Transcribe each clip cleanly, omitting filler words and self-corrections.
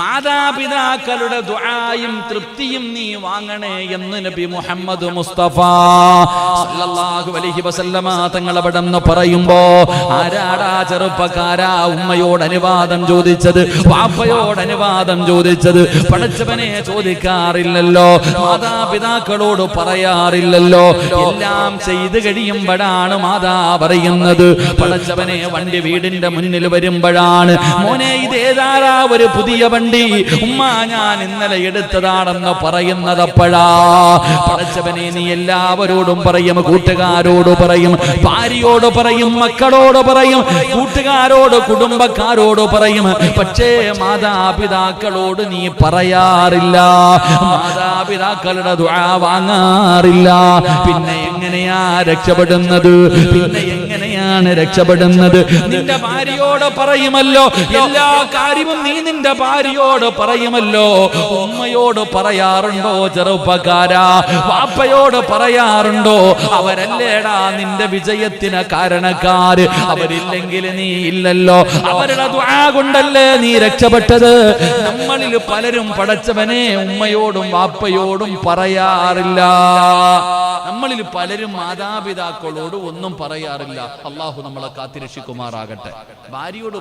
മാതാപിതാക്കളുടെ ദുആയും തൃപ്തിയും നീ വാങ്ങണേ എന്ന് നബി മുഹമ്മദ് മുസ്തഫ സല്ലല്ലാഹു അലൈഹി വസല്ലമ തങ്ങൾ അവിടെന്ന് പറയുമ്പോ ആരാടാ ചെറുപ്പക്കാരാ ഉമ്മയോട് അനുവാദം ചോദിച്ചത്, വാപ്പയോട് അനുവാദം ചോദിച്ചത്? പടച്ചവനെ ചോദിക്കാറില്ലല്ലോ, മാതാപിതാക്കളോട് പറയാറില്ലല്ലോ. എല്ലാം ചെയ്ത് കഴിയുമ്പോഴാണ് മാതാ പറയുന്നത്. പടച്ചവനെ വണ്ടി വീടിന്റെ മുന്നിൽ വരുമ്പോഴാണ് മോനെ ഇതേതാരാ ഒരു പുതിയ വണ്ടി, ഉമ്മ ഞാൻ ഇന്നലെ എടുത്തതാണെന്ന് പറയുന്നതപ്പോഴാ. പടച്ചവനെ നീ എല്ലാവരോടും പറയും, കൂട്ടുകാരോട് പറയും, ഭാര്യയോട് പറയും, മക്കളോട് പറയും, കൂട്ടുകാരോട് കുടുംബക്കാരോട് പറയും. പക്ഷേ മാതാപിതാക്കളോട് നീ പറയാറില്ല, മാതാപിതാക്കളുടെ ദുആ വാങ്ങാറില്ല. പിന്നെ എങ്ങനെയാ രക്ഷപ്പെടുന്നത്? നിന്റെ ഭാര്യയോട് പറയുമല്ലോ, എല്ലാ കാര്യവും നീ നിന്റെ ഭാര്യയോട് പറയുമല്ലോ. ഉമ്മയോട് പറയാറുണ്ടോ ചെറുപ്പക്കാരാ? വാപ്പയോട് പറയാറുണ്ടോ? അവരല്ലേടാ നിന്റെ വിജയത്തിന് കാരണക്കാര്. അവരില്ലെങ്കിൽ നീ ഇല്ലല്ലോ. അവരുടെ ദുആ കൊണ്ടല്ലേ നീ രക്ഷപ്പെട്ടത്. നമ്മളിൽ പലരും പടച്ചവനെ ഉമ്മയോടും വാപ്പയോടും പറയാറില്ല. നമ്മളിൽ പലരും മാതാപിതാക്കളോട് ഒന്നും പറയാറില്ല. അള്ളാഹു നമ്മളെ കാത്തിരക്ഷിക്കുമാറാകട്ടെ. ഭാര്യയോട്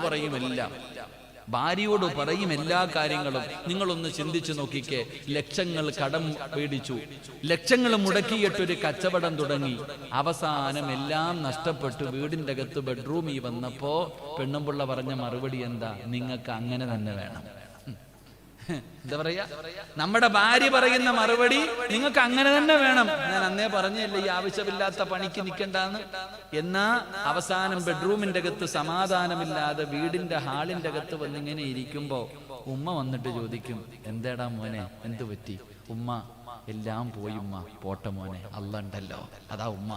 പറയും എല്ലാ കാര്യങ്ങളും. നിങ്ങളൊന്ന് ചിന്തിച്ചു നോക്കിക്കേ. ലക്ഷങ്ങൾ കടം പേടിച്ചു, ലക്ഷങ്ങൾ മുടക്കിയിട്ടൊരു കച്ചവടം തുടങ്ങി, അവസാനം എല്ലാം നഷ്ടപ്പെട്ടു വീടിന്റെ അകത്ത് ബെഡ്റൂമിൽ വന്നപ്പോ പെണ്ണുമ്പിള്ള പറഞ്ഞ മറുപടി എന്താ? നിങ്ങൾക്ക് അങ്ങനെ തന്നെ വേണം. എന്താ പറയാ? നമ്മുടെ ഭാര്യ പറയുന്ന മറുപടി നിങ്ങൾക്ക് അങ്ങനെ തന്നെ വേണം. ഞാൻ അന്നേ പറഞ്ഞല്ലേ ഈ ആവശ്യമില്ലാത്ത പണിക്ക് നിൽക്കണ്ടെന്ന്. എന്നാ അവസാനം ബെഡ്റൂമിന്റെ അകത്ത് സമാധാനമില്ലാതെ വീടിന്റെ ഹാളിന്റെ അകത്ത് വന്നിങ്ങനെ ഇരിക്കുമ്പോ ഉമ്മ വന്നിട്ട് ചോദിക്കും, എന്തേടാ മോനെ, എന്ത് പറ്റി? ഉമ്മ, എല്ലാം പോയി ഉമ്മ, പോട്ടെ മോനെ, അല്ല ഉണ്ടല്ലോ. അതാ ഉമ്മ.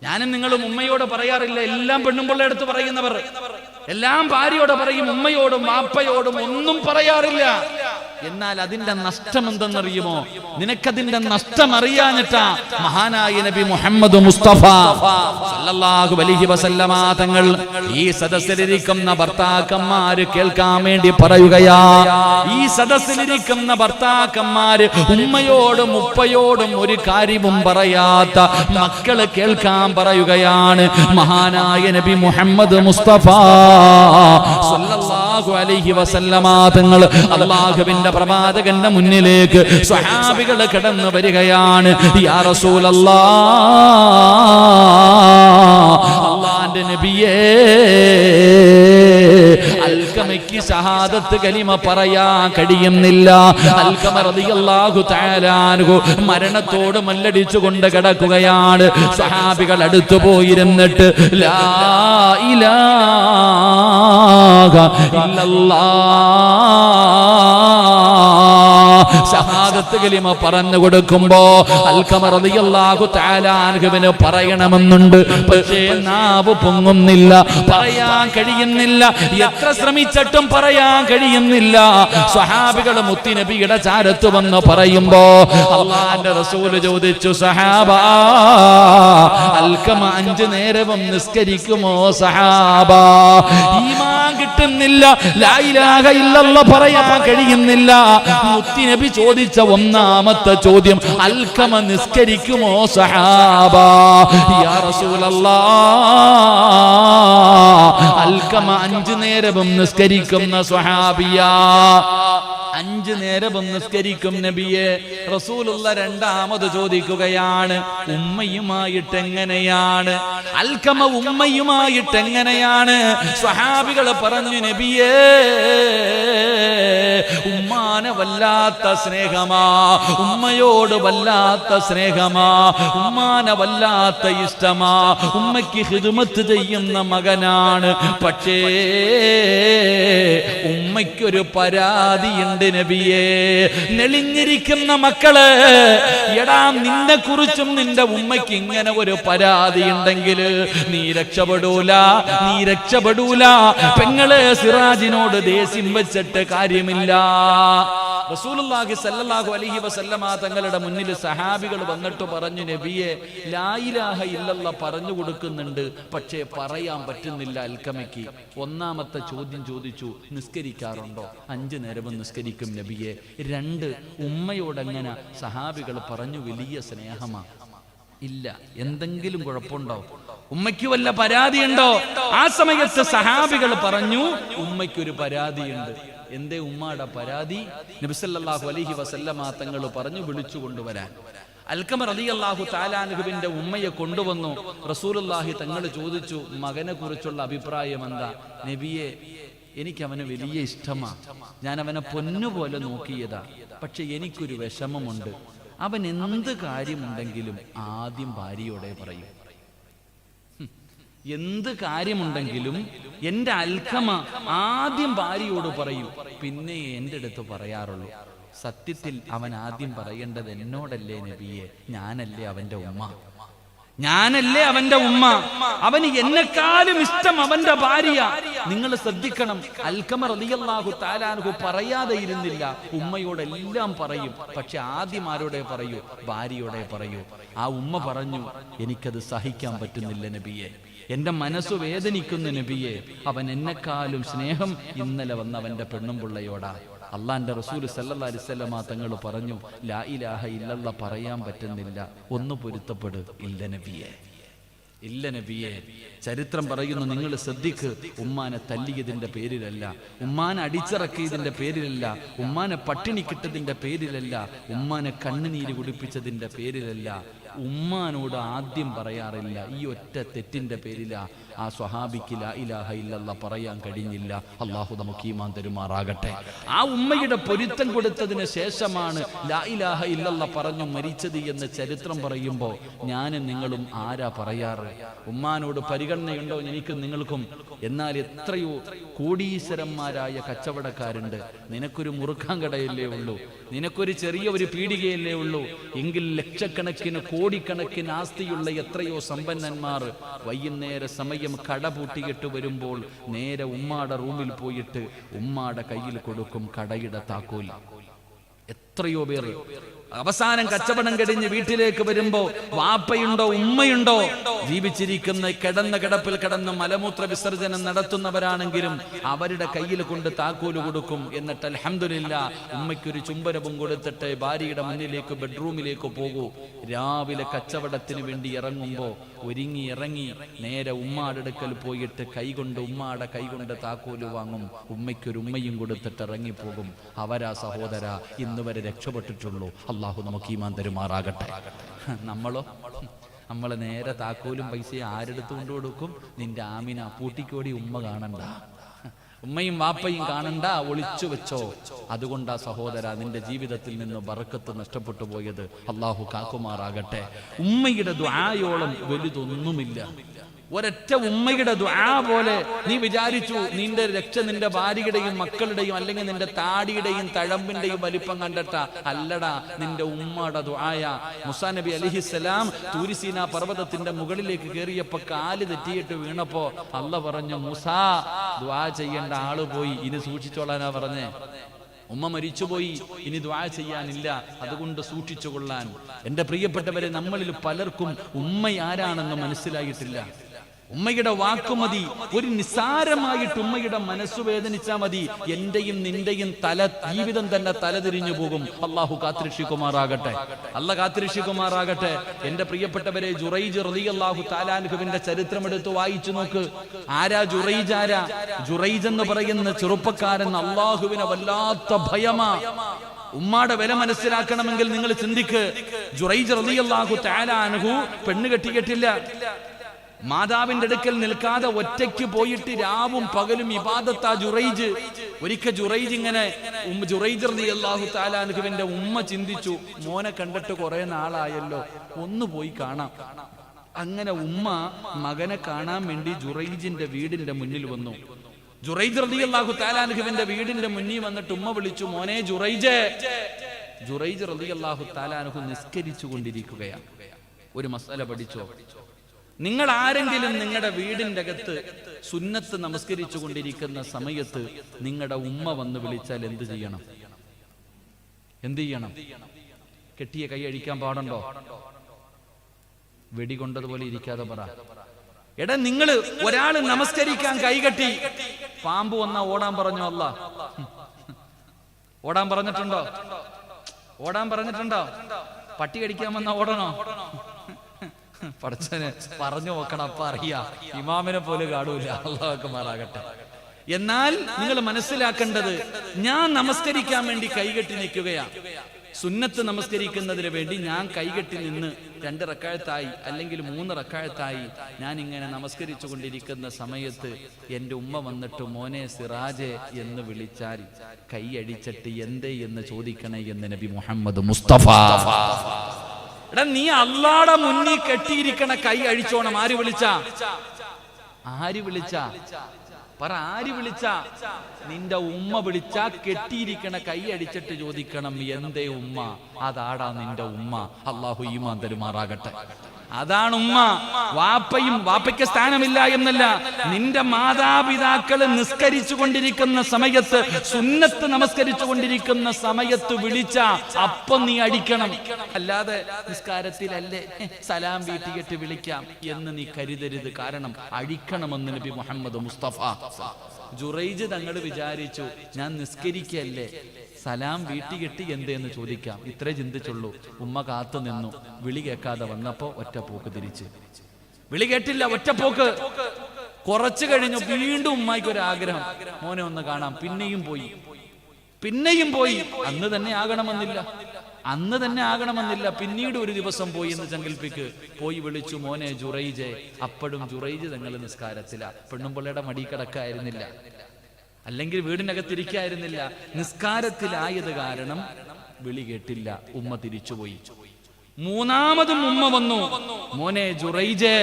ഞാനും നിങ്ങളും ഉമ്മയോട് പറയാറില്ല. എല്ലാം പെണ്ണുമ്പിള്ള എടുത്ത് പറയുന്നവർ എല്ലാം ഭാര്യയോട് പറയും, ഉമ്മയോടും വാപ്പയോടും ഒന്നും പറയാറില്ല. എന്നാൽ അതിന്റെ നഷ്ടം എന്തെന്നറിയുമോ? നിനക്കതിന്റെ നഷ്ടം അറിയാഞ്ഞിട്ടാ മഹാനായ നബി മുഹമ്മദ് മുസ്തഫ സല്ലല്ലാഹു അലൈഹി വസല്ലമ തങ്ങൾ ഈ സദസ്സിലിരിക്കുന്ന ഭർത്താക്കന്മാര് കേൾക്കാൻ വേണ്ടി പറയുകയാ. ഈ സദസ്സിലിരിക്കുന്ന ഭർത്താക്കന്മാര് ഉമ്മയോടും ഉപ്പയോടും ഒരു കാര്യവും പറയാത്ത മക്കള് കേൾക്കാൻ പറയുകയാണ്. മഹാനായ നബി മുഹമ്മദ് മുസ്തഫ സല്ലല്ലാഹു അലൈഹി വസല്ലമ തങ്ങൾ അല്ലാഹുവിന്റെ പ്രവാചകന്റെ മുന്നിലേക്ക് സ്വഹാബികൾ കടന്നു വരികയാണ്. യാ റസൂലല്ലാഹ്, അല്ലാഹുവിന്റെ നബിയേ, അൽകമയ്ക്ക് ഷഹാദത്ത് കലിമ പറയാൻ കഴിയുന്നില്ല. അൽകമ റളിയല്ലാഹു തആല അൻഹു മരണത്തോട് മല്ലടിച്ചുകൊണ്ട് കിടക്കുകയാണ്. സ്വഹാബികൾ അടുത്തു പോയിരുന്നിട്ട് ലാ ഇലാഹ ഇല്ലല്ലാഹ് ഷഹാദത്ത് കലിമ പറഞ്ഞു കൊടുക്കുമ്പോ അൽകമ റളിയല്ലാഹു തആല അൻഹുവിന് പറയണമെന്നുണ്ട്. പക്ഷേ നാവ് പൊങ്ങുന്നില്ല, പറയാൻ കഴിയുന്നില്ല. എത്ര ശ്രമിച്ചിട്ടും പറയാൻ കഴിയുന്നില്ല. സ്വഹാബികൾ മുത്തുനബിയുടെ ചാരത്ത് വന്ന് പറയുമ്പോ അല്ലാഹുവിന്റെ റസൂൽ ചോദിച്ചു, സഹാബാ, അൽകമ 5 നേരവും നിസ്കരിക്കുമോ സഹാബാ? ഈമാൻ കിട്ടുന്നില്ല, ലാ ഇലാഹ ഇല്ലല്ലാഹ് പറയാൻ കഴിയുന്നില്ല. മുത്തുനബി ചോദിച്ച ഒന്നാമത്തെ ചോദ്യം, അൽകമ നിസ്കരിക്കുമോ സഹാബാ? യാ റസൂലല്ലാഹ്, അൽകമ 5 നേരവും നിസ്കരിക്കുന്ന സ്വഹാബിയാ. 5 നേരവും നിസ്കരിക്കും നബിയെ. റസൂലുള്ള രണ്ടാമത് ചോദിക്കുകയാണ്, ഉമ്മയുമായിട്ട് എങ്ങനെയാണ്? അൽകമ ഉമ്മയുമായിട്ട് എങ്ങനെയാണ്? സ്വഹാബികൾ പറഞ്ഞു, നബിയേ, ഉമ്മാനെ വല്ലാത്ത സ്നേഹമാ, ഉമ്മയോട് വല്ലാത്ത സ്നേഹമാ, ഉമ്മാനെ വല്ലാത്ത ഇഷ്ടമാ, ഉമ്മയ്ക്ക് ഖിദ്മത്ത് ചെയ്യുന്ന മകനാണ്. പക്ഷേ ഉമ്മയ്ക്കൊരു പരാതിയുണ്ട് നബിയേ. നെളിഞ്ഞിരിക്കുന്ന മക്കള്, എടാ നിന്നെ കുറിച്ചും നിന്റെ ഉമ്മയ്ക്ക് ഇങ്ങനെ ഒരു പരാതി ഉണ്ടെങ്കിൽ നീ രക്ഷപ്പെടൂല. പെങ്ങള് സിറാജിനോട് ദേഷ്യം വെച്ചിട്ട് കാര്യമില്ല. റസൂലുള്ളാഹി സ്വല്ലല്ലാഹു അലൈഹി വസല്ലമ തങ്ങളുടെ മുന്നിൽ സഹാബികൾ വന്നിട്ട് പറഞ്ഞു, നബിയെ ലാ ഇലാഹ ഇല്ലല്ലാഹ് പറഞ്ഞു കൊടുക്കുന്നുണ്ട്, പക്ഷേ പറയാൻ പറ്റുന്നില്ല അൽക്കമയ്ക്ക്. ഒന്നാമത്തെ ചോദ്യം ചോദിച്ചു, നിസ്കരിക്കാറുണ്ടോ? 5 നേരവും നിസ്കരിക്കും നബിയെ. 2, ഉമ്മയോടങ്ങനെ സഹാബികൾ പറഞ്ഞു വലിയ സ്നേഹമാ? ഇല്ല. എന്തെങ്കിലും കുഴപ്പമുണ്ടോ? ഉമ്മയ്ക്ക് വല്ല പരാതിയുണ്ടോ? ആ സമയത്ത് സഹാബികൾ പറഞ്ഞു, ഉമ്മയ്ക്കൊരു പരാതിയുണ്ട്. എന്തേ ഉമ്മയുടെ പരാതി? നബി സല്ലല്ലാഹു അലൈഹി വസല്ലമ തങ്ങൾ പറഞ്ഞു വിളിച്ചു കൊണ്ടുവരാൻ. അൽഖമ റളിയല്ലാഹു തആല അൻഹുവിന്റെ ഉമ്മയെ കൊണ്ടുവന്നു. റസൂലുള്ളാഹി തങ്ങൾ ചോദിച്ചു, മകനെ കുറിച്ചുള്ള അഭിപ്രായം എന്താ? നബിയെ, എനിക്ക് അവന് വലിയ ഇഷ്ടമാ, ഞാൻ അവനെ പൊന്നുപോലെ നോക്കിയതാ, പക്ഷെ എനിക്കൊരു വിഷമമുണ്ട്. അവൻ എന്ത് കാര്യമുണ്ടെങ്കിലും ആദ്യം ഭാര്യയോടെ പറയും. എന്ത് കാര്യമുണ്ടെങ്കിലും എൻ്റെ അൽഖമ ആദ്യം ഭാര്യയോട് പറയും, പിന്നെ എൻ്റെ അടുത്ത് പറയാറുള്ളൂ. സത്യത്തിൽ അവൻ ആദ്യം പറയേണ്ടത് എന്നോടല്ലേ നബിയെ? ഞാനല്ലേ അവന്റെ ഉമ്മ, ഞാനല്ലേ അവന്റെ ഉമ്മ. അവന് എന്നെക്കാളും ഇഷ്ടം അവന്റെ ഭാര്യ. നിങ്ങൾ ശ്രദ്ധിക്കണം, അൽഖമ റളിയല്ലാഹു തആല അൻഹു പറയാതെ ഇരുന്നില്ല, ഉമ്മയോടെല്ലാം പറയും. പക്ഷെ ആദ്യം ആരോടെ പറയൂ? ഭാര്യയോടെ പറയൂ. ആ ഉമ്മ പറഞ്ഞു, എനിക്കത് സഹിക്കാൻ പറ്റുന്നില്ല നബിയെ, എന്റെ മനസ്സ് വേദനിക്കുന്നു നബിയെ. അവൻ എന്നെക്കാളും സ്നേഹം ഇന്നലെ വന്ന അവന്റെ പെണ്ണും പിള്ളയോടാ. അള്ളാന്റെ റസൂൽ സല്ലല്ലാഹു അലൈഹി വസല്ലമ തങ്ങൾ പറഞ്ഞു, ലാ ഇലാഹ ഇല്ലല്ലാഹ് പറയാൻ പറ്റുന്നില്ല, ഒന്ന് പൊരുത്തപ്പെട്. ഇല്ല നബിയെ, ഇല്ല നബിയെ. ചരിത്രം പറയുന്നു, നിങ്ങൾ ശ്രദ്ധിക്ക്, ഉമ്മാനെ തല്ലിയതിന്റെ പേരിലല്ല, ഉമ്മാനെ അടിച്ചിറക്കിയതിന്റെ പേരിലല്ല, ഉമ്മാനെ പട്ടിണി കിട്ടതിന്റെ പേരിലല്ല, ഉമ്മാനെ കണ്ണുനീര് കുടിപ്പിച്ചതിന്റെ പേരിലല്ല, ഉമ്മാനോട് ആദ്യം പറയാറില്ല. ഈ ഒറ്റ തെറ്റിന്റെ പേരിലാ ആ സ്വഹാബിക്ക് ലാ ഇലാഹ ഇല്ലല്ലാഹ് പറയാൻ കഴിഞ്ഞില്ല. അള്ളാഹു നമുക്ക് ഈമാൻ തരുമാറാകട്ടെ. ആ ഉമ്മയുടെ പൊരുത്തം കൊടുത്തതിന് ശേഷമാണ് ലാ ഇലാഹ ഇല്ലല്ലാഹ് പറഞ്ഞു മരിച്ചത് എന്ന് ചരിത്രം പറയുമ്പോൾ ഞാനും നിങ്ങളും ആരാ പറയാറ്? ഉമ്മാനോട് പരിഗണനയുണ്ടോ എനിക്കും നിങ്ങൾക്കും? എന്നാൽ എത്രയോ കോടീശ്വരന്മാരായ കച്ചവടക്കാരുണ്ട്. നിനക്കൊരു മുറുക്കാൻ കടയല്ലേ ഉള്ളൂ, നിനക്കൊരു ചെറിയ ഒരു പീടികയല്ലേ ഉള്ളൂ, എങ്കിൽ ലക്ഷക്കണക്കിന് കോടിക്കണക്കിന് ആസ്തിയുള്ള എത്രയോ സമ്പന്നന്മാർ വൈകുന്നേര സമയം കട പൂട്ടിയിട്ട് വരുമ്പോൾ നേരെ ഉമ്മാടെ റൂമിൽ പോയിട്ട് ഉമ്മാടെ കയ്യിൽ കൊടുക്കും കടയുടെ താക്കോൽ. എത്രയോ പേർ അവസാനം കച്ചവടം കഴിഞ്ഞ് വീട്ടിലേക്ക് വരുമ്പോ വാപ്പയുണ്ടോ ഉമ്മയുണ്ടോ? ജീവിച്ചിരിക്കുന്ന കിടന്ന കിടപ്പിൽ കിടന്ന് മലമൂത്ര വിസർജനം നടത്തുന്നവരാണെങ്കിലും അവരുടെ കയ്യിൽ കൊണ്ട് താക്കോല് കൊടുക്കും. എന്നിട്ട് അൽഹംദുലില്ലാ ഉമ്മയ്ക്കൊരു ചുംബനവും കൊടുത്തിട്ട് ഭാര്യയുടെ മുന്നിലേക്ക് ബെഡ്റൂമിലേക്ക് പോകൂ. രാവിലെ കച്ചവടത്തിന് വേണ്ടി ഇറങ്ങുമ്പോ ഒരുങ്ങി ഇറങ്ങി നേരെ ഉമ്മാടെ അടുക്കൽ പോയിട്ട് ഉമ്മാടെ കൈകൊണ്ട് താക്കോല് വാങ്ങും. ഉമ്മയ്ക്കൊരു ഉമ്മയും കൊടുത്തിട്ട് ഇറങ്ങിപ്പോകും. അവരാ സഹോദര ഇന്ന് വരെ രക്ഷപ്പെട്ടിട്ടുള്ളൂ. അള്ളാഹു നമുക്ക് ഈമാൻ തരുമാറാകട്ടെ. നമ്മള് നേരെ താക്കോലും പൈസയും ആരെടുത്ത് കൊണ്ടു കൊടുക്കും? നിന്റെ ആമിന പൂട്ടിക്കോടി ഉമ്മ കാണണ്ട, ഉമ്മയും വാപ്പയും കാണണ്ട, ഒളിച്ചു വെച്ചോ. അതുകൊണ്ടാ സഹോദര നിന്റെ ജീവിതത്തിൽ നിന്ന് ബറക്കത്ത് നഷ്ടപ്പെട്ടു പോയത്. അള്ളാഹു കാക്കുമാറാകട്ടെ. ഉമ്മയുടെ ദുആയോളം വലുതൊന്നുമില്ല. ഒരൊറ്റ ഉമ്മയുടെ ദുആ പോലെ നീ വിചാരിച്ചു നിന്റെ രക്ഷ നിന്റെ ഭാര്യയുടെയും മക്കളുടെയും അല്ലെങ്കിൽ നിന്റെ താടിയുടെയും തഴമ്പിന്റെയും വലിപ്പം കണ്ടിട്ടാ? അല്ലടാ, നിന്റെ ഉമ്മയുടെ ദുആയ. മൂസാ നബി അലൈഹിസ്സലാം തൂരിസീന പർവ്വതത്തിന്റെ മുകളിലേക്ക് കയറിയപ്പോ കാല് തെറ്റിയിട്ട് വീണപ്പോ അല്ലാഹ് പറഞ്ഞു, മൂസാ ദുആ ചെയ്യേണ്ട ആള് പോയി, ഇനി സൂക്ഷിച്ചോളാനാ പറഞ്ഞേ. ഉമ്മ മരിച്ചുപോയി, ഇനി ദുആ ചെയ്യാനില്ല, അതുകൊണ്ട് സൂക്ഷിച്ചു കൊള്ളാൻ. എന്റെ പ്രിയപ്പെട്ടവരെ, നമ്മളിൽ പലർക്കും ഉമ്മ ആരാണെന്ന് മനസ്സിലായിട്ടില്ല. ഉമ്മയുടെ വാക്കുമതി, ഒരു നിസ്സാരമായിട്ട് ഉമ്മയുടെ മനസ്സു വേദനിച്ചാൽ മതി, എന്റെയും നിന്റെയും ജീവിതം തന്നെ തലതിരിഞ്ഞു പോകും. അള്ളാഹു കാത്തിരക്ഷിക്കുമാറാകട്ടെ, അള്ളാഹ് കാത്തിരക്ഷിക്കുമാറാകട്ടെ. എന്റെ പ്രിയപ്പെട്ടവരെ, ജുറൈജ് റളിയല്ലാഹു തആല അൻഹുവിന്റെ ചരിത്രം എടുത്ത് വായിച്ചു നോക്ക്. ആരാ ജുറൈജ്? ആരാ ജുറൈജ് എന്ന് പറയുന്ന ചെറുപ്പക്കാരൻ? അള്ളാഹുവിനെ വല്ലാത്ത ഭയമാ. ഉമ്മാടെ വില മനസ്സിലാക്കണമെങ്കിൽ നിങ്ങൾ ചിന്തിക്ക്. ജുറൈജ് റളിയല്ലാഹു തആല അൻഹു പെണ്ണ് കെട്ടിയിട്ടില്ല. മാതാവിന്റെ അടുക്കൽ നിൽക്കാതെ ഒറ്റയ്ക്ക് പോയിട്ട് രാവും പകലും ഇബാദത്താ ജുറൈജ്. ഒരിക്കൽ ജുറൈജ് ഇങ്ങനെ ജുറൈജ് റളിയല്ലാഹു തആല അൻഹുവിന്റെ ഉമ്മ ചിന്തിച്ചു, മോനെ കണ്ടിട്ട് കുറെ നാളായല്ലോ, ഒന്ന് പോയി കാണാം. അങ്ങനെ ഉമ്മ മകനെ കാണാൻ വേണ്ടി ജുറൈജിന്റെ വീടിന്റെ മുന്നിൽ വന്നു. ജുറൈജ് റളിയല്ലാഹു തആല അൻഹുവിന്റെ വീടിന്റെ മുന്നിൽ വന്നിട്ട് ഉമ്മ വിളിച്ചു, മോനെ ജുറൈജ്. ജുറൈജ് റളിയല്ലാഹു തആല അൻഹു നിസ്കരിച്ചു കൊണ്ടിരിക്കുകയാണ്. ഒരു മസല പഠിച്ചോ? നിങ്ങൾ ആരെങ്കിലും നിങ്ങളുടെ വീടിന്റെ അകത്ത് സുന്നത്ത് നമസ്കരിച്ചു കൊണ്ടിരിക്കുന്ന സമയത്ത് നിങ്ങളുടെ ഉമ്മ വന്ന് വിളിച്ചാൽ എന്ത് ചെയ്യണം? എന്ത് ചെയ്യണം? കെട്ടിയ കൈ അഴിക്കാൻ പാടുണ്ടോ? വെടികൊണ്ടതുപോലെ ഇരിക്കാതെ പറ. എടാ, നിങ്ങള് ഒരാള് നമസ്കരിക്കാൻ കൈകെട്ടി പാമ്പ് വന്നാ ഓടാൻ പറഞ്ഞോ? അല്ല, ഓടാൻ പറഞ്ഞിട്ടുണ്ടോ? ഓടാൻ പറഞ്ഞിട്ടുണ്ടോ? പട്ടി കടിക്കാൻ വന്നാ ഓടണോ? പടച്ചനെ പറഞ്ഞു നോക്കണം, അപ്പ അറിയാ. ഇമാമിനെ പോലെ കാണൂല. അള്ളാഹു മാറാകട്ടെ. എന്നാൽ നിങ്ങൾ മനസ്സിലാക്കേണ്ടത്, ഞാൻ നമസ്കരിക്കാൻ വേണ്ടി കൈകെട്ടി നിൽക്കുകയാ. സുന്നത്ത് നമസ്കരിക്കുന്നതിന് വേണ്ടി ഞാൻ കൈകെട്ടി നിന്ന് 2 റക്അത്തായി അല്ലെങ്കിൽ 3 റക്അത്തായി ഞാൻ ഇങ്ങനെ നമസ്കരിച്ചു കൊണ്ടിരിക്കുന്ന സമയത്ത് എൻ്റെ ഉമ്മ വന്നിട്ട് മോനെ സിറാജെ എന്ന് വിളിച്ചാൽ കൈ അടിച്ചിട്ട് എന്തേ എന്ന് ചോദിക്കണേ എന്ന് നബി മുഹമ്മദ് മുസ്തഫ. എടാ, നീ അള്ളാടെ മുന്നിൽ കെട്ടിയിരിക്കണ കൈ അഴിച്ചോണം. ആര് വിളിച്ച? ആര് വിളിച്ച? പറ, ആര് വിളിച്ച? നിന്റെ ഉമ്മ വിളിച്ച കെട്ടിയിരിക്കണ കൈ അടിച്ചിട്ട് ചോദിക്കണം എന്തേ ഉമ്മ? അതാടാ നിന്റെ ഉമ്മ. അള്ളാഹു ഈമാൻ തരുമാറാകട്ടെ. അതാണ് ഉമ്മ. വാപ്പയ്ക്ക് സ്ഥാനമില്ല എന്നല്ല. നിന്റെ മാതാപിതാക്കള് നിസ്കരിച്ചു കൊണ്ടിരിക്കുന്ന സമയത്ത്, സുന്നത്ത് നമസ്കരിച്ചു കൊണ്ടിരിക്കുന്ന സമയത്ത് വിളിച്ച അപ്പം നീ അടിക്കണം. അല്ലാതെ നിസ്കാരത്തിലല്ലേ സലാം വീട്ടിയിട്ട് വിളിക്കാം എന്ന് നീ കരുതരുത്. കാരണം അഴിക്കണമെന്ന് നബി മുഹമ്മദ് മുസ്തഫ. ജുറൈജ് തങ്ങൾ വിചാരിച്ചു, ഞാൻ നിസ്കരിക്കല്ലേ, സലാം വീട്ടി കെട്ടി എന്തേന്ന് ചോദിക്കാം. ഇത്രേ ചിന്തിച്ചുള്ളൂ. ഉമ്മ കാത്തു നിന്നു. വിളി കേൾക്കാതെ വന്നപ്പോ ഒറ്റപ്പോക്ക് തിരിച്ച്. വിളി കേട്ടില്ല, ഒറ്റപ്പോക്ക്. കുറച്ചു കഴിഞ്ഞു വീണ്ടും ഉമ്മയ്ക്ക് ഒരു ആഗ്രഹം, മോനെ ഒന്ന് കാണാം. പിന്നെയും പോയി. അന്ന് തന്നെ ആകണമെന്നില്ല. പിന്നീട് ഒരു ദിവസം പോയി എന്ന് സങ്കല്പിക്ക്. പോയി വിളിച്ചു, മോനെ ജുറൈജെ. അപ്പോഴും ജുറൈജ് തങ്ങൾ നിസ്കാരത്തില. പെണ്ണുമ്പിള്ളയുടെ മടി കിടക്കായിരുന്നില്ല, അല്ലെങ്കിൽ വീടിനകത്തിരിക്കായിരുന്നില്ല. നിസ്കാരത്തിലായത് കാരണം വിളി കേട്ടില്ല. ഉമ്മ തിരിച്ചുപോയി. 3ാമതും ഉമ്മ വന്നു, മോനെ ജുറൈജെ.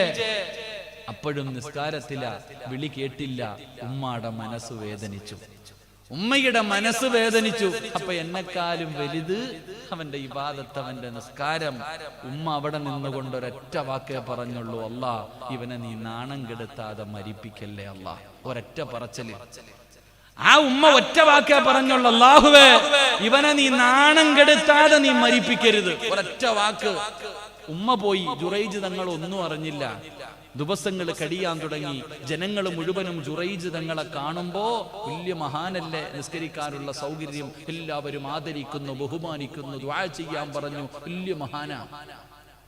അപ്പോഴും നിസ്കാരത്തില, വിളി കേട്ടില്ല. ഉമ്മയുടെ മനസ്സ് വേദനിച്ചു. ഉമ്മയുടെ മനസ്സ് വേദനിച്ചു. അപ്പൊ എന്നെക്കാളും വലുത് അവന്റെ ഇബാദത്ത്, അവന്റെ നിസ്കാരം. ഉമ്മ അവിടെ നിന്നുകൊണ്ട് ഒരൊറ്റ വാക്കേ പറഞ്ഞുള്ളൂ, അല്ലാ ഇവനെ നീ നാണം കെടുത്താതെ മരിപ്പിക്കല്ലേ അല്ലാ. ഒരൊറ്റ പറച്ചല്. ആ ഉമ്മ ഒറ്റ വാക്കേ പറഞ്ഞുള്ളൂ, അല്ലാഹുവേ ഇവനെ നീ നാണം കെടുത്താതെ നീ മരിപ്പിക്കരുത്. ഒരൊറ്റ വാക്ക്. ഉമ്മ പോയി. ജുറൈജ് തങ്ങൾ ഒന്നും അറിഞ്ഞില്ല. ദിവസങ്ങൾ കഴിയാൻ തുടങ്ങി. ജനങ്ങൾ മുഴുവനും ജുറൈജ് തങ്ങളെ കാണുമ്പോ വലിയ മഹാനല്ലേ, നിസ്കരിക്കാനുള്ള സൗകര്യം, എല്ലാവരും ആദരിക്കുന്നു, ബഹുമാനിക്കുന്നു, ദുആ ചെയ്യാൻ പറഞ്ഞു. വലിയ മഹാന.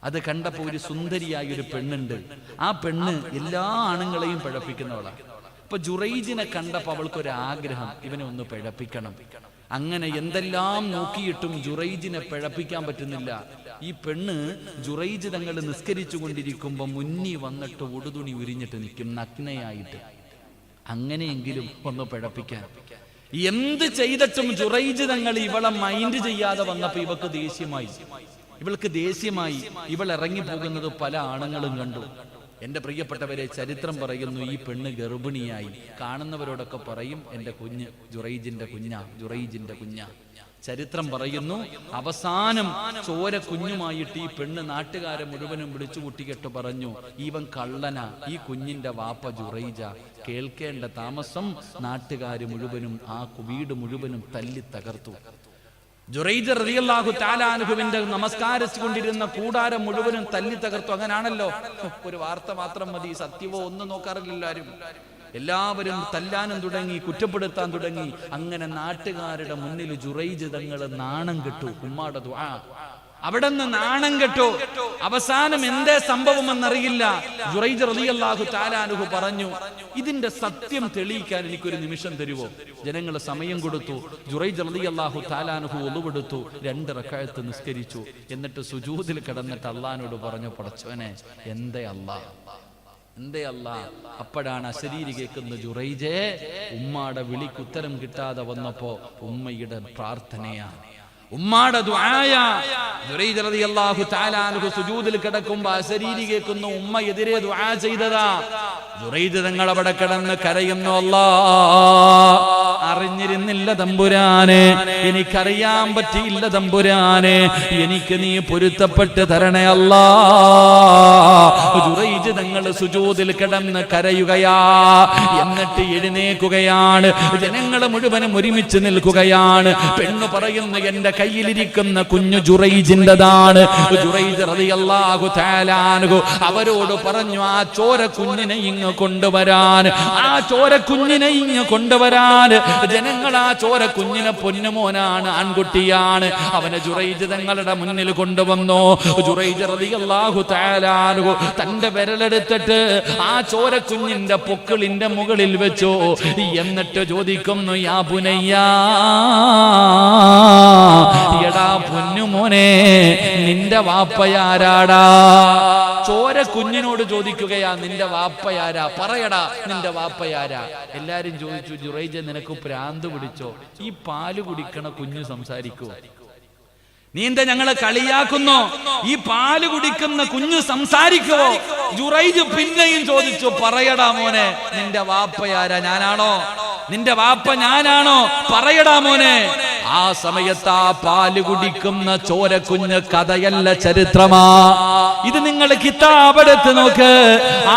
അത് കണ്ടപ്പോ ഒരു സുന്ദരിയായ ഒരു പെണ്ണുണ്ട്. ആ പെണ്ണ് എല്ലാ ആണുങ്ങളെയും പിഴപ്പിക്കുന്നവളാണ്. അപ്പൊ ജുറൈജിനെ കണ്ടപ്പോ അവൾക്കൊരാഗ്രഹം, ഇവനെ ഒന്ന് പിഴപ്പിക്കണം. അങ്ങനെ എന്തെല്ലാം നോക്കിയിട്ടും ജുറൈജിനെ പിഴപ്പിക്കാൻ പറ്റുന്നില്ല. ഈ പെണ്ണ് ജുറൈജ് തങ്ങൾ നിസ്കരിച്ചു കൊണ്ടിരിക്കുമ്പോ മുന്നിൽ വന്നിട്ട് ഉടുതുണി ഉരിഞ്ഞിട്ട് നിൽക്കും, നഗ്നയായിട്ട്. അങ്ങനെയെങ്കിലും ഒന്ന് പിഴപ്പിക്കാൻ. എന്ത് ചെയ്തിട്ടും ജുറൈജ് തങ്ങൾ ഇവളെ മൈൻഡ് ചെയ്യാതെ വന്നപ്പോ ഇവൾക്ക് ദേഷ്യമായി. ഇവൾ ഇറങ്ങി പോകുന്നത് പല ആണുങ്ങളും കണ്ടു. എന്റെ പ്രിയപ്പെട്ടവരെ, ചരിത്രം പറയുന്നു, ഈ പെണ്ണ് ഗർഭിണിയായി. കാണുന്നവരോടൊക്കെ പറയും, എന്റെ കുഞ്ഞ് ജുറൈജിന്റെ കുഞ്ഞാ. ചരിത്രം പറയുന്നു, അവസാനം ചോര കുഞ്ഞുമായിട്ട് ഈ പെണ്ണ് നാട്ടുകാരെ മുഴുവനും വിളിച്ചു കൂട്ടിക്കെട്ട് പറഞ്ഞു, ഇവൻ കള്ളനാ, ഈ കുഞ്ഞിന്റെ വാപ്പ ജുറൈജ. കേൾക്കേണ്ട താമസം നാട്ടുകാര് മുഴുവനും ആ വീട് മുഴുവനും തല്ലി തകർത്തു. ജുറൈജ് റളിയല്ലാഹു തആല അൻഹുവിന്റെ നമസ്കാരിച്ചുകൊണ്ടിരുന്ന കൂടാരം മുഴുവനും തല്ലി തകർത്തു. അങ്ങനാണല്ലോ, ഒരു വാർത്ത മാത്രം മതി, സത്യമോ ഒന്നും നോക്കാറില്ല. എല്ലാവരും തല്ലാനും തുടങ്ങി, കുറ്റപ്പെടുത്താൻ തുടങ്ങി. അങ്ങനെ നാട്ടുകാരുടെ മുന്നിൽ ജുറൈജ് തങ്ങൾ നാണം കെട്ടു. ഉമ്മാടെ ദുആ അവിടെ നിന്ന് നാണം കെട്ടു. അവസാനം എന്തേ സംഭവം എന്നറിയില്ല. ജുറൈജ് റളിയല്ലാഹു തആല അൻഹു പറഞ്ഞു, ഇതിന്റെ സത്യം തെളിയിക്കാൻ എനിക്കൊരു നിമിഷം തരുവോ? ജനങ്ങൾ സമയം കൊടുത്തു. ജുറൈജ് റളിയല്ലാഹു തആല അൻഹു ഒളുവെടുത്തു, 2 റക്അത്ത് നിസ്കരിച്ചു. എന്നിട്ട് സുജൂദിൽ കിടന്നിട്ട് അല്ലാഹുവിനോട് പറഞ്ഞു, പടച്ചവനെ എന്തേ അല്ലാ. അപ്പോഴാണ് അശരീരി കേൾക്കുന്ന ജുറൈജെ, ഉമ്മാടെ വിളിക്കുത്തരം കിട്ടാതെ വന്നപ്പോ ഉമ്മയുടെ പ്രാർത്ഥനയാണ്, ഉമ്മാടെ ദുആയ. ജുറൈജ് റളിയല്ലാഹു തആല അൻഹു സുജൂദിൽ കിടക്കുമ്പോൾ അശരീരി കേൾക്കുന്ന ഉമ്മ എതിരെ ദുആ ചെയ്തതാ. ജുറൈജ് തങ്ങൾ അവിടെ കിടന്ന് കരയുന്നു, അല്ലാ അറിഞ്ഞിരുന്നില്ല തമ്പുരാനെ, എനിക്കറിയാൻ പറ്റിയില്ല തമ്പുരാനെ, എനിക്ക് നീ പൊരുത്തപ്പെട്ട് തരണേ അല്ലാ. ജുറൈജ് തങ്ങൾ സുജൂദിൽ കിടന്ന് കരയുകയാ. എന്നിട്ട് എഴുന്നേൽക്കുകയാണ്. ജനങ്ങൾ മുഴുവനും ഒരുമിച്ച് നിൽക്കുകയാണ്. പെണ്ണ് പറയുന്നു, എന്റെ കയ്യിലിരിക്കുന്ന കുഞ്ഞു ജുറൈജിൻ്റെതാണ്. ജുറൈജ് റളിയല്ലാഹു തആല അൻഹു അവരോട് പറഞ്ഞു, ആ ചോര കുഞ്ഞിനെ ഇങ്ങ് കൊണ്ടുവരാൻ, ആ ചോര കുഞ്ഞിനെ ഇങ്ങ് കൊണ്ടുവരാൻ. ജനങ്ങൾ ആ ചോര കുഞ്ഞിനെ പൊന്നുമോനാണ്, ആൺകുട്ടിയാണ്, അവനെ ജുറൈജ് തങ്ങളുടെ മുന്നിൽ കൊണ്ടുവന്നു. ജുറൈജ് റളിയല്ലാഹു തആല അൻഹു തന്റെ വിരലെടുത്തിട്ട് ആ ചോര കുഞ്ഞിന്റെ പൊക്കിളിന്റെ മുകളിൽ വെച്ചു. എന്നിട്ട് ചോദിക്കുന്നു, യാ ബുനയ്യാ, എടാ പൊന്നുമോനെ, നിന്റെ വാപ്പയാരാടാ? ചോര കുഞ്ഞിനോട് ചോദിക്കുകയാ, നിന്റെ വാപ്പയാരാ, പറയടാ നിന്റെ വാപ്പയാരാ? എല്ലാരും ചോദിച്ചു, ജുറൈജ് നിനക്ക് ഭ്രാന്ത് പിടിച്ചോ? ഈ പാല് കുടിക്കണ കുഞ്ഞ് സംസാരിക്കുവോ? നീ എന്താ ഞങ്ങളെ കളിയാക്കുന്നോ? ഈ പാല് കുടിക്കുന്ന കുഞ്ഞു സംസാരിക്കുവോ? ജുറൈജ് പിന്നെയും ചോദിച്ചു, പറയടാ മോനെ, നിന്റെ വാപ്പയാരാ? ഞാനാണോ? നിന്റെ വാപ്പ ഞാനാണോ? പറയടാ മോനെ. ആ സമയത്ത് ആ പാല് കുടിക്കുന്ന ചോര കുഞ്ഞ് കഥയല്ല, ചരിത്രമാ. ഇത് നിങ്ങൾ കിതാബെടുത്ത് നോക്ക്.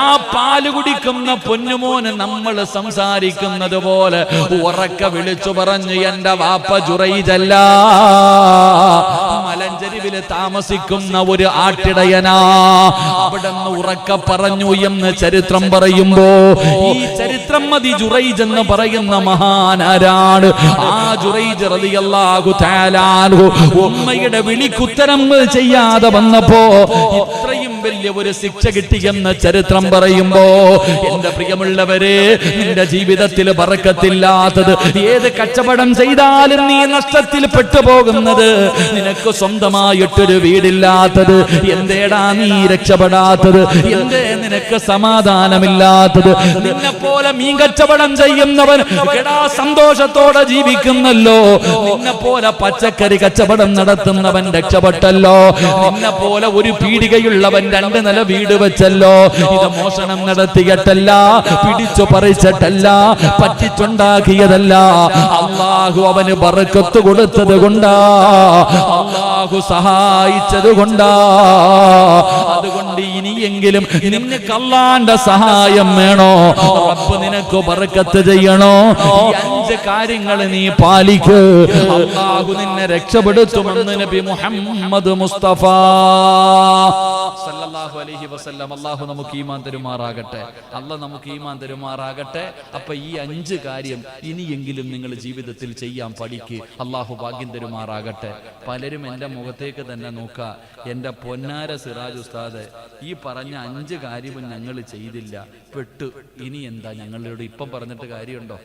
ആ പാല് കുടിക്കുന്ന പൊന്നുമോന് നമ്മൾ സംസാരിക്കുന്നത് പോലെ ഉറക്കെ വിളിച്ചു പറഞ്ഞു, എന്റെ വാപ്പ ജുറൈജല്ല, മലഞ്ചെരിവില് താമസിക്കുന്ന ഒരു ആട്ടിടയനാ. അവിടെ നിന്ന് ഉറക്കെ പറഞ്ഞു എന്ന് ചരിത്രം പറയുമ്പോ, ഈ ചരിത്രം മതി ജുറൈജ് എന്ന് പറയുന്ന മഹാനാരാണ്. ആ ജുറൈജ് റളിയല്ലാഹു തആല അൻഹു ഉമ്മയുടെ വിളിക്കുത്തരം ചെയ്യാതെ വന്നപ്പോ ഇത്രയും വലിയ ഒരു ശിക്ഷ കിട്ടിയെന്ന് ചരിത്രം പറയുമ്പോ, എന്റെ പ്രിയമുള്ളവരെ, നിന്റെ ജീവിതത്തിൽ ബറക്കത്തില്ലാത്തത് ഏത് കച്ചവടം ചെയ്താലും നീ നഷ്ടത്തിൽ പെട്ടുപോകുന്നത്, നിനക്ക് സ്വന്തമായിട്ടൊരു വീടില്ലാത്തത്, എന്തേടാ നീ രക്ഷപ്പെടാത്തത്? എന്തേ നിനക്ക് സമാധാനമില്ലാത്തത്? നിന്നെ പോലെ മീൻ കച്ചവടം ചെയ്യുന്നവൻ എടാ സന്തോഷത്തോടെ ജീവിക്കുന്നല്ലോ. നിന്നെ പോലെ പച്ചക്കറി കച്ചവടം നടത്തുന്നവൻ രക്ഷപ്പെട്ടല്ലോ. നിന്നെ പോലെ ഒരു പീടികയുള്ളവൻ 2 നില വീട് വെച്ചല്ലോ. ഇത് മോഷണം നടത്തിയിട്ടല്ല, പിടിച്ചു പറിച്ചിട്ടല്ല, പറ്റിച്ചുണ്ടാക്കിയതല്ല. അല്ലാഹു അവന് ബറക്കത്ത് കൊടുത്തത് കൊണ്ടാ, അല്ലാഹു സഹായിച്ചത് കൊണ്ടാ. അതുകൊണ്ട് ഇനിയെങ്കിലും നിനക്ക് അല്ലാഹുവിന്റെ സഹായം വേണോ? റബ്ബ് നിനക്ക് ബറക്കത്ത് ചെയ്യണോ? ഈ 5 കാര്യങ്ങൾ നീ പാലിക്ക്, അല്ലാഹു നിന്നെ രക്ഷപ്പെടുത്തുമെന്ന് നബി മുഹമ്മദ് മുസ്തഫ സല്ലല്ലാഹു അലൈഹി വസല്ലം. അല്ലാഹു നമുക്ക് ഈമാൻ തരുമാറാകട്ടെ. അല്ലാഹു നമുക്ക് ഈമാൻ തരുമാറാകട്ടെ. അപ്പൊ ഈ 5 കാര്യം ഇനിയെങ്കിലും നിങ്ങൾ ജീവിതത്തിൽ ചെയ്യാൻ പഠിക്ക്. അല്ലാഹു ഭാഗ്യം തരുമാറാകട്ടെ. പലരും എൻ്റെ മുഖത്തേക്ക് തന്നെ നോക്കുക, എൻ്റെ പൊന്നാര സിറാജ് ഉസ്താദ്, ഈ പറഞ്ഞ 5 കാര്യവും ഞങ്ങൾ ചെയ്തില്ല, പെട്ടു. ഇനി എന്താ ഞങ്ങളോട് ഇപ്പം പറഞ്ഞിട്ട് കാര്യമുണ്ടോ?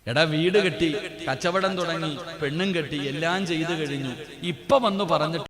എടാ വീട് കെട്ടി, കച്ചവടം തുടങ്ങി, പെണ്ണും കെട്ടി, എല്ലാം ചെയ്തു കഴിഞ്ഞു, ഇപ്പൊ വന്നു പറഞ്ഞിട്ട്